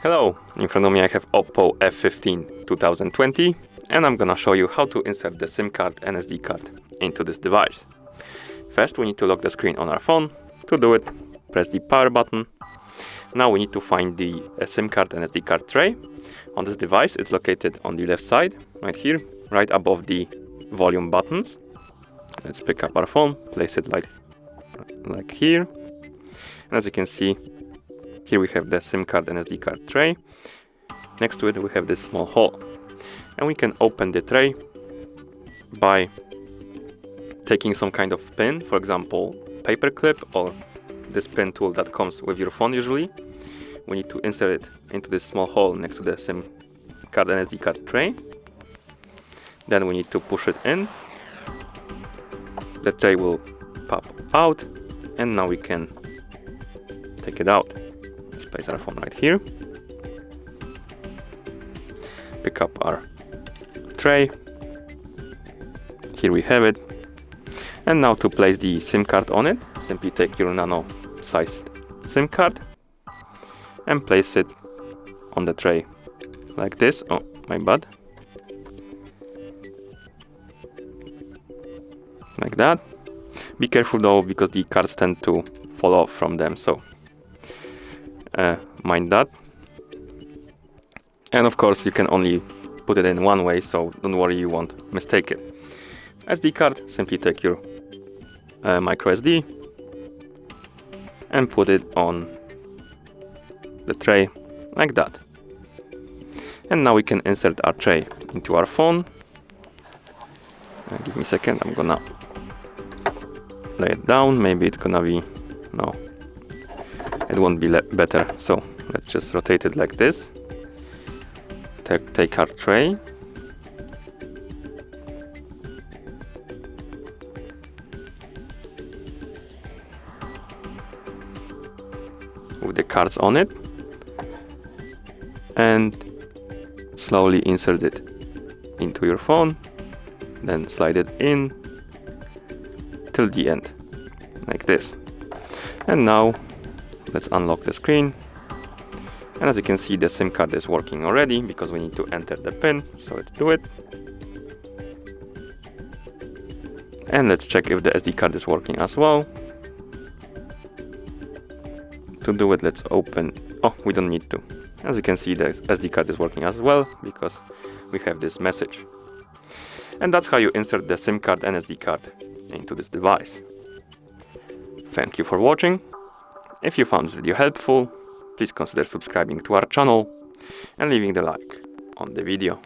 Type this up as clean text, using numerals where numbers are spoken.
Hello, in front of me I have OPPO F15 2020 and I'm gonna show you how to insert the SIM card and SD card into this device. First we need to lock the screen on our phone. To do it, press the power button. Now we need to find the SIM card and SD card tray. On this device it's located on the left side, right here, right above the volume buttons. Let's pick up our phone, place it like here. And as you can see, here we have the SIM card and SD card tray. Next to it we have this small hole. And we can open the tray by taking some kind of pin, for example, paper clip or this pin tool that comes with your phone usually. We need to insert it into this small hole next to the SIM card and SD card tray. Then we need to push it in. The tray will pop out and now we can take it out. Let's place our phone right here. Pick up our tray. Here we have it. And now to place the SIM card on it, simply take your nano sized SIM card and place it on the tray like this. Oh, my bad. Like that. Be careful though, because the cards tend to fall off from them, so mind that. And of course you can only put it in one way, so don't worry, you won't mistake it. SD card, simply take your micro SD and put it on the tray like that. And now we can insert our tray into our phone. Give me a second, I'm gonna lay it down. Maybe it's gonna be, no, it won't be better, so let's just rotate it like this. Take our tray, with the cards on it, and slowly insert it into your phone, then slide it in till the end, like this. And now let's unlock the screen. And as you can see, the SIM card is working already because we need to enter the pin, so let's do it. And let's check if the SD card is working as well. To do it, let's open, oh, we don't need to. As you can see, the SD card is working as well because we have this message. And that's how you insert the SIM card and SD card into this device. Thank you for watching. If you found this video helpful, please consider subscribing to our channel and leaving the like on the video.